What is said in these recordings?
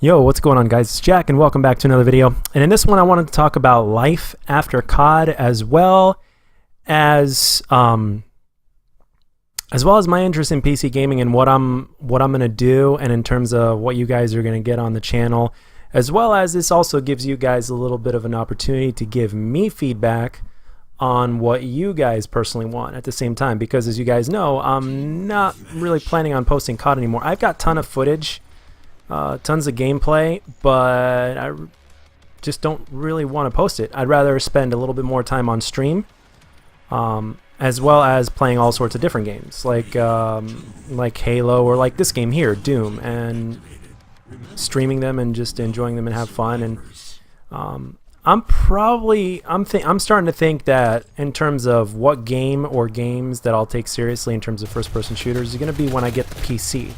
Yo, what's going on, guys? It's Jack, and welcome back to another video. And in this one, I wanted to talk about life after COD, as well as my interest in PC gaming and what I'm gonna do, and in terms of what you guys are gonna get on the channel, as well as this also gives you guys a little bit of an opportunity to give me feedback on what you guys personally want at the same time. Because as you guys know, I'm not really planning on posting COD anymore. I've got a ton of footage. Tons of gameplay, but I just don't really want to post it. I'd rather spend a little bit more time on stream, as well as playing all sorts of different games, like Halo, or like this game here, Doom, and streaming them and just enjoying them and have fun. And I'm starting to think that in terms of what game or games that I'll take seriously in terms of first-person shooters is going to be when I get the PC.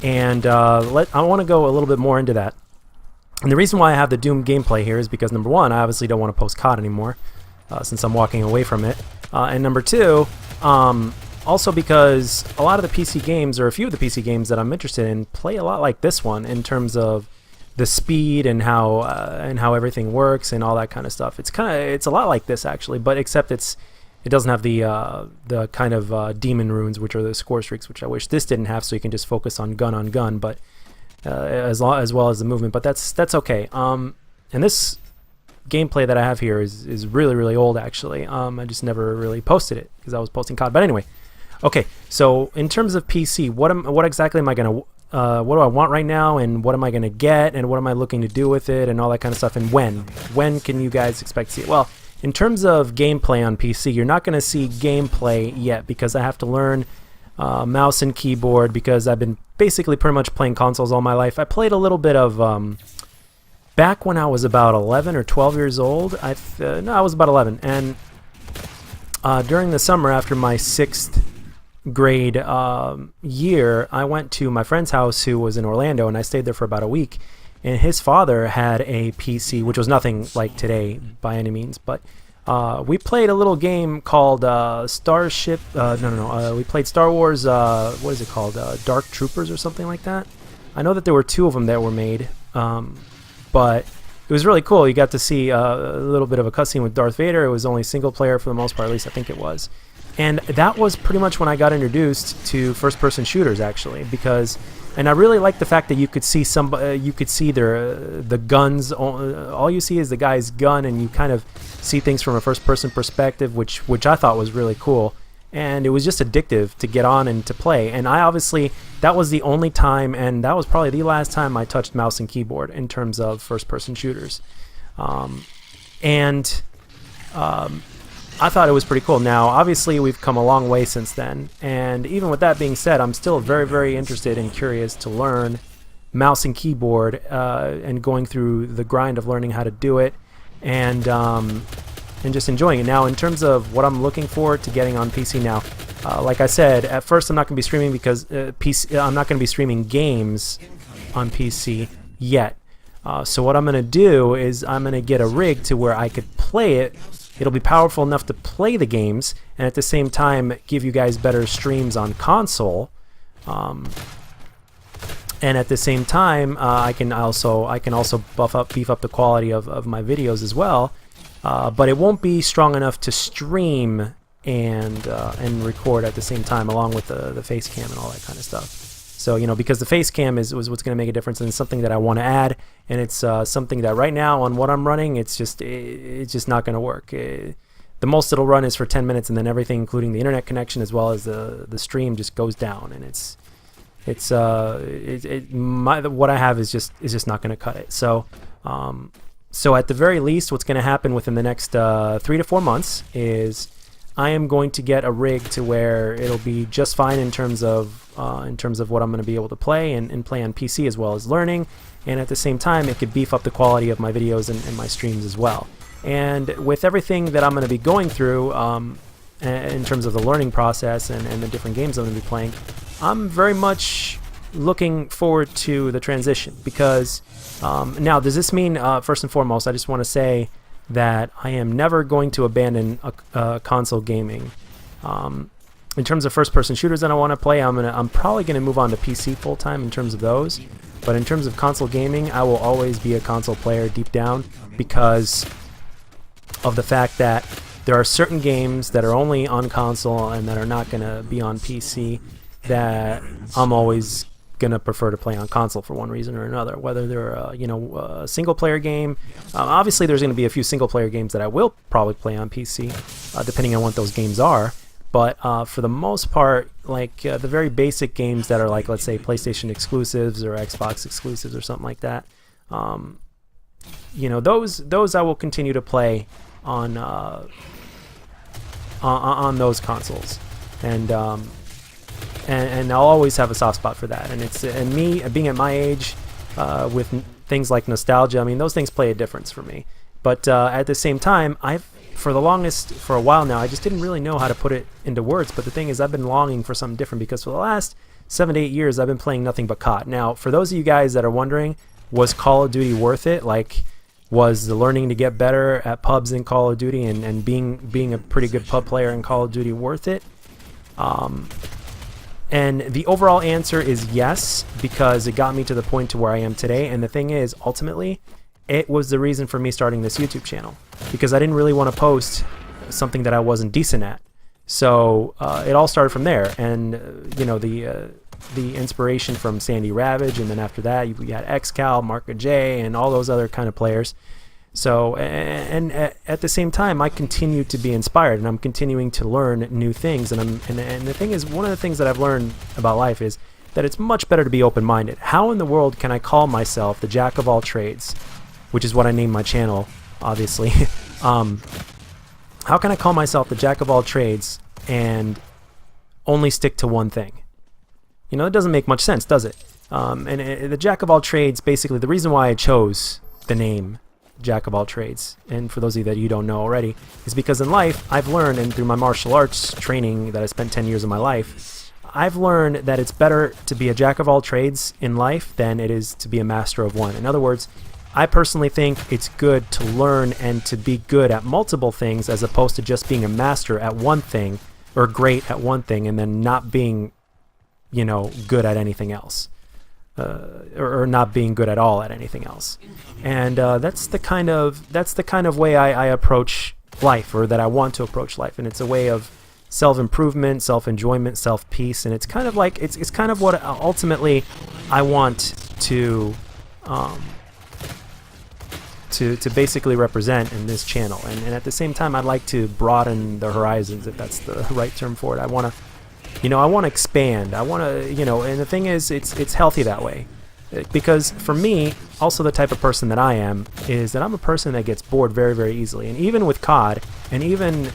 And I want to go a little bit more into that. And the reason why I have the Doom gameplay here is because, number one, I obviously don't want to post COD anymore, since I'm walking away from it. And number two, also because a lot of the PC games, or a few of the PC games that I'm interested in, play a lot like this one in terms of the speed and how everything works and all that kind of stuff. It's a lot like this, actually, but except it doesn't have the kind of demon runes, which are the score streaks, which I wish this didn't have, so you can just focus on gun, but as well as the movement. But that's okay. And this gameplay that I have here is really old, actually. I just never really posted it because I was posting COD. But anyway, okay. So in terms of PC, what exactly am I gonna what do I want right now, and what am I gonna get, and what am I looking to do with it, and all that kind of stuff, and when can you guys expect to see it? Well, in terms of gameplay on PC, you're not going to see gameplay yet because I have to learn mouse and keyboard, because I've been basically pretty much playing consoles all my life. I played a little bit of back when I was about 11 or 12 years old. No, I was about 11, and during the summer after my 6th grade year, I went to my friend's house who was in Orlando, and I stayed there for about a week. And his father had a PC, which was nothing like today by any means, but we played a little game called Starship. We played Star Wars. What is it called? Dark Troopers or something like that. I know that there were 2 of them that were made, but it was really cool. You got to see a little bit of a cutscene with Darth Vader. It was only single player for the most part, at least I think it was. And that was pretty much when I got introduced to first-person shooters, actually, and I really like the fact that you could see the guns. All you see is the guy's gun, and you kind of see things from a first-person perspective, which I thought was really cool. And it was just addictive to get on and to play. And that was the only time, and that was probably the last time I touched mouse and keyboard in terms of first-person shooters. I thought it was pretty cool. Now, obviously, we've come a long way since then, and even with that being said, I'm still very interested and curious to learn mouse and keyboard, and going through the grind of learning how to do it, and just enjoying it. Now, in terms of what I'm looking forward to getting on PC now, like I said, at first I'm not going to be streaming because I'm not going to be streaming games on PC yet. So what I'm going to do is I'm going to get a rig to where I could play it. It'll be powerful enough to play the games, and at the same time give you guys better streams on console. And at the same time, I can also beef up the quality of my videos as well. But it won't be strong enough to stream and record at the same time, along with the face cam and all that kind of stuff. So, because the face cam was what's going to make a difference, and it's something that I want to add, and it's something that right now on what I'm running, it's just not going to work. The most it'll run is for 10 minutes, and then everything, including the internet connection as well as the stream, just goes down, and what I have is just not going to cut it. So at the very least, what's going to happen within the next 3 to 4 months is I am going to get a rig to where it'll be just fine in terms of what I'm going to be able to play and play on PC, as well as learning, and at the same time it could beef up the quality of my videos and my streams as well. And with everything that I'm going to be going through in terms of the learning process and the different games I'm going to be playing, I'm very much looking forward to the transition, because now, does this mean, first and foremost, I just want to say that I am never going to abandon console gaming. in terms of first-person shooters that I want to play, I'm probably gonna move on to PC full-time in terms of those. But in terms of console gaming, I will always be a console player deep down because of the fact that there are certain games that are only on console and that are not gonna be on PC that I'm always gonna prefer to play on console for one reason or another. Whether they're a single-player game, obviously there's gonna be a few single-player games that I will probably play on PC, depending on what those games are. But for the most part, like the very basic games that are like, let's say, PlayStation exclusives or Xbox exclusives or something like that, those I will continue to play on those consoles, and I'll always have a soft spot for that. And me being at my age, with things like nostalgia, I mean, those things play a difference for me. But at the same time, for a while now, I just didn't really know how to put it into words. But the thing is, I've been longing for something different because for the last 7 to 8 years, I've been playing nothing but COD. Now, for those of you guys that are wondering, was Call of Duty worth it? Like, was the learning to get better at pubs in Call of Duty and being a pretty good pub player in Call of Duty worth it? And the overall answer is yes, because it got me to the point to where I am today. And the thing is, ultimately, it was the reason for me starting this YouTube channel, because I didn't really want to post something that I wasn't decent at. So it all started from there, and the inspiration from Sandy Ravage, and then after that we had XCal, Marka J, and all those other kind of players. So and at the same time, I continue to be inspired, and I'm continuing to learn new things. And the thing is, one of the things that I've learned about life is that it's much better to be open-minded. How in the world can I call myself the jack of all trades, which is what I named my channel, obviously. How can I call myself the jack of all trades and only stick to one thing? It doesn't make much sense, does it? The jack of all trades, basically, the reason why I chose the name jack of all trades, and for those of you that you don't know already, is because in life, I've learned, and through my martial arts training that I spent 10 years of my life, I've learned that it's better to be a jack of all trades in life than it is to be a master of one. In other words, I personally think it's good to learn and to be good at multiple things as opposed to just being a master at one thing or great at one thing and then not being, good at anything else, or not being good at all at anything else. And that's the kind of way I approach life, or that I want to approach life. And it's a way of self-improvement, self-enjoyment, self-peace, and it's kind of like it's kind of what ultimately I want to basically represent in this channel. And at the same time, I'd like to broaden the horizons, if that's the right term for it. I want to expand. I want to, and the thing is, it's healthy that way. Because for me, also the type of person that I am, is that I'm a person that gets bored very, very easily. And even with COD, and even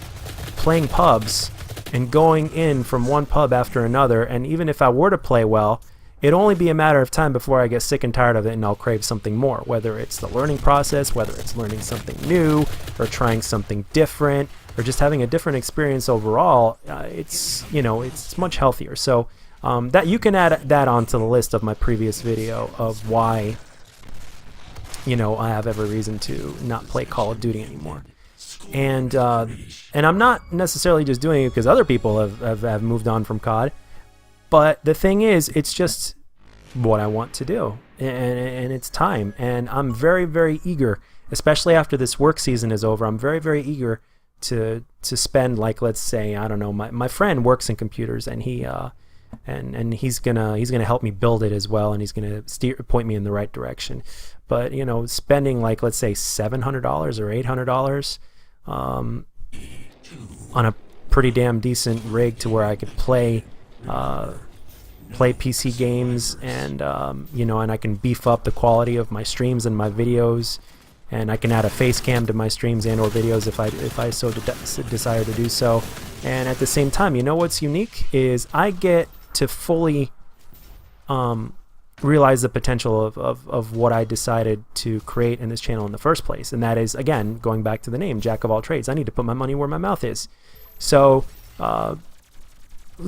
playing pubs, and going in from one pub after another, and even if I were to play well, it'd only be a matter of time before I get sick and tired of it and I'll crave something more, whether it's the learning process, whether it's learning something new, or trying something different, or just having a different experience overall. It's much healthier. So that you can add that onto the list of my previous video of why I have every reason to not play Call of Duty anymore. And I'm not necessarily just doing it because other people have moved on from COD. But the thing is, it's just what I want to do, and it's time. And I'm very, very eager, especially after this work season is over. I'm very, very eager to spend, like, let's say, I don't know, my friend works in computers, and he's gonna help me build it as well, and he's gonna point me in the right direction. But spending, like, let's say $700 or $800 on a pretty damn decent rig to where I could play PC games, and and I can beef up the quality of my streams and my videos, and I can add a face cam to my streams and or videos if I so desire to do so. And at the same time, what's unique is I get to fully realize the potential of what I decided to create in this channel in the first place, and that is, again, going back to the name, jack of all trades. I need to put my money where my mouth is. So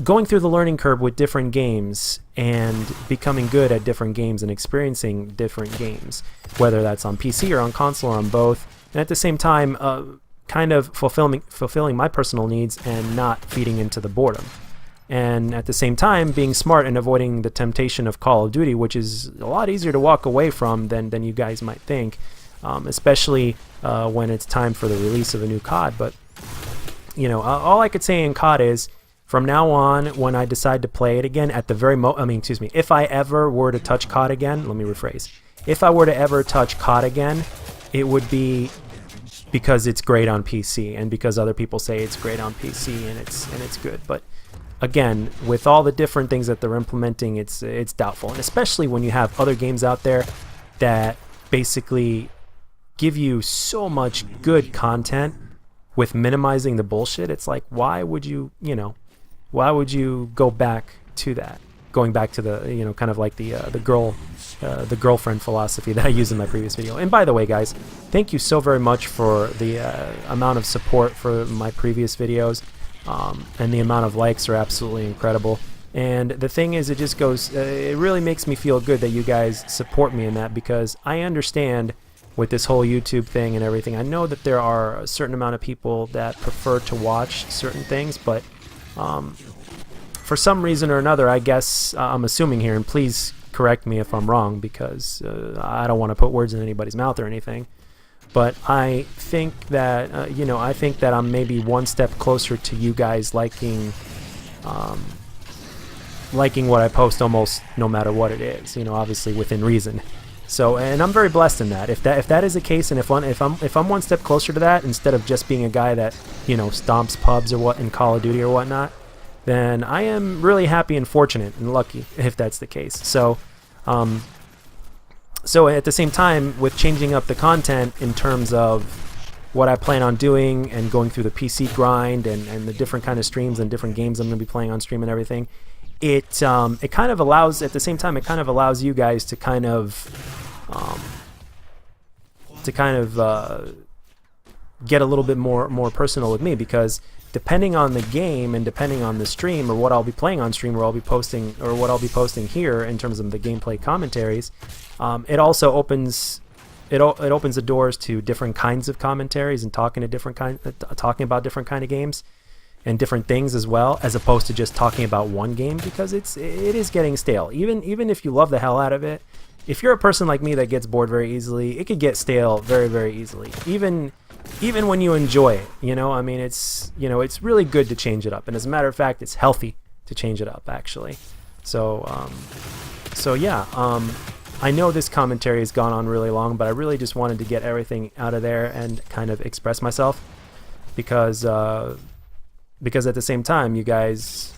going through the learning curve with different games and becoming good at different games and experiencing different games, whether that's on PC or on console or on both, and at the same time kind of fulfilling my personal needs and not feeding into the boredom. and at the same time being smart and avoiding the temptation of Call of Duty, which is a lot easier to walk away from than you guys might think, especially when it's time for the release of a new COD. But you know, all I could say in COD is, from now on, when I decide to play it again, at the very if I ever were to touch COD again, let me rephrase. If I were to ever touch COD again, it would be because it's great on PC and because other people say it's great on PC and it's good. But again, with all the different things that they're implementing, it's doubtful, and especially when you have other games out there that basically give you so much good content with minimizing the bullshit. It's like, why would you go back to that? Going back to the, you know, kind of like the girlfriend philosophy that I used in my previous video. And by the way, guys, thank you so very much for the amount of support for my previous videos, and the amount of likes are absolutely incredible. And the thing is, it just goes, it really makes me feel good that you guys support me in that, because I understand with this whole YouTube thing and everything, I know that there are a certain amount of people that prefer to watch certain things, but for some reason or another, I guess, I'm assuming here, and please correct me if I'm wrong, because I don't want to put words in anybody's mouth or anything, but I think that, you know, I think that I'm maybe one step closer to you guys liking what I post almost no matter what it is, you know, obviously within reason. So, and I'm very blessed in that. If that is the case, and if I'm one step closer to that, instead of just being a guy that, you know, stomps pubs or what in Call of Duty or whatnot, then I am really happy and fortunate and lucky if that's the case. So, so at the same time, with changing up the content in terms of what I plan on doing and going through the PC grind and the different kind of streams and different games I'm going to be playing on stream and everything, it kind of allows, at the same time, it kind of allows you guys to kind of get a little bit more personal with me, because depending on the game and depending on the stream or what I'll be playing on stream or I'll be posting or what I'll be posting here in terms of the gameplay commentaries, it also opens the doors to different kinds of commentaries and talking about different kind of games and different things as well, as opposed to just talking about one game, because it is getting stale. Even if you love the hell out of it, if you're a person like me that gets bored very easily, it could get stale very, very easily. Even when you enjoy it, you know, I mean, it's really good to change it up. And as a matter of fact, it's healthy to change it up, actually. So yeah, I know this commentary has gone on really long, but I really just wanted to get everything out of there and kind of express myself, because at the same time, you guys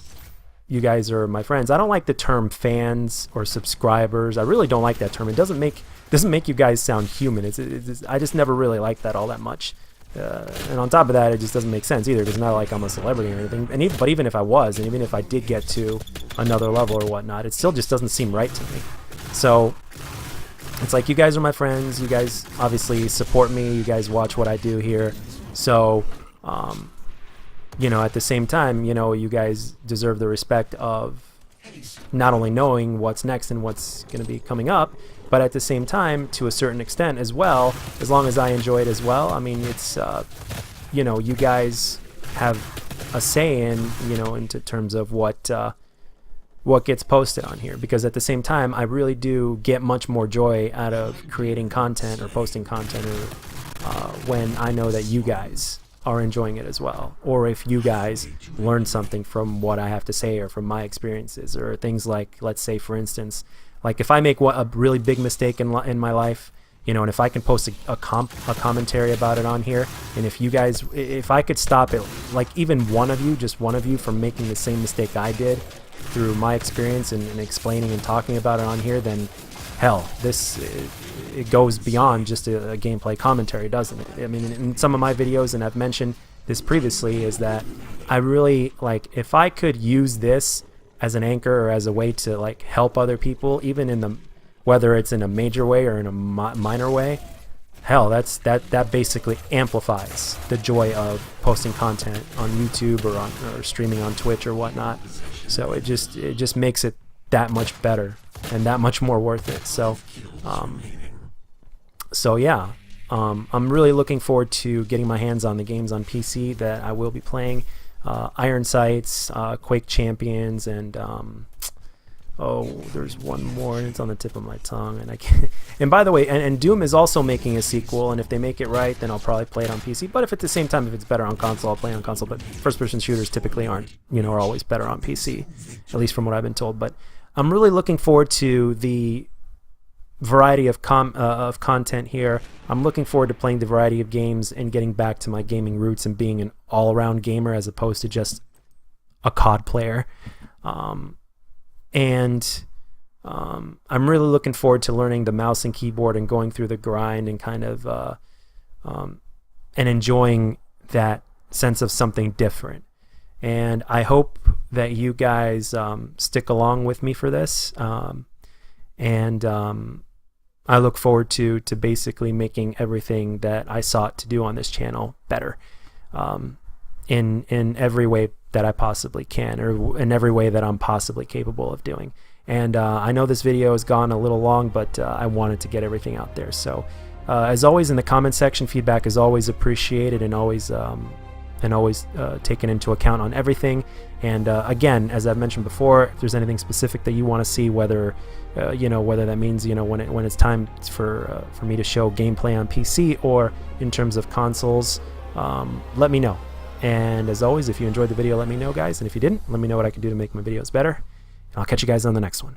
are my friends. I don't like the term fans or subscribers. I really don't like that term. It doesn't make you guys sound human. I just never really liked that all that much. And on top of that, it just doesn't make sense either, because it's not like I'm a celebrity or anything. But even if I was, and even if I did get to another level or whatnot, it still just doesn't seem right to me. So it's like, you guys are my friends. You guys obviously support me. You guys watch what I do here. So, you know, at the same time, you know, you guys deserve the respect of not only knowing what's next and what's going to be coming up, but at the same time, to a certain extent as well, as long as I enjoy it as well. I mean, it's, you know, you guys have a say in, you know, into terms of what gets posted on here, because at the same time, I really do get much more joy out of creating content or posting content, or when I know that you guys are enjoying it as well, or if you guys learn something from what I have to say or from my experiences, or things like, let's say for instance, like if I make a really big mistake in my life, you know, and if I can post a commentary about it on here, and if I could stop it, like even just one of you from making the same mistake I did through my experience and explaining and talking about it on here, then hell, it goes beyond just a gameplay commentary, doesn't it? I mean, in some of my videos, and I've mentioned this previously, is that I really, like, if I could use this as an anchor or as a way to, like, help other people, even whether it's in a major way or in a minor way, hell, that basically amplifies the joy of posting content on YouTube or streaming on Twitch or whatnot. So it just makes it that much better and that much more worth it. So yeah, I'm really looking forward to getting my hands on the games on PC that I will be playing. Iron Sights, Quake Champions, and oh, there's one more, and it's on the tip of my tongue, and I can't. And by the way, and Doom is also making a sequel, and if they make it right, then I'll probably play it on PC. But if at the same time, if it's better on console, I'll play it on console. But first-person shooters typically aren't, are always better on PC, at least from what I've been told. But I'm really looking forward to the variety of content here. I'm looking forward to playing the variety of games and getting back to my gaming roots and being an all-around gamer as opposed to just a COD player. And I'm really looking forward to learning the mouse and keyboard and going through the grind and kind of and enjoying that sense of something different. And I hope that you guys stick along with me for this. And I look forward to basically making everything that I sought to do on this channel better in every way that I possibly can, or in every way that I'm possibly capable of doing. And I know this video has gone a little long, but I wanted to get everything out there. So as always, in the comment section, feedback is always appreciated and always taken into account on everything. And again, as I've mentioned before, if there's anything specific that you want to see, whether whether that means when it's time for me to show gameplay on PC or in terms of consoles, let me know. And as always, if you enjoyed the video, let me know, guys. And if you didn't, let me know what I can do to make my videos better. And I'll catch you guys on the next one.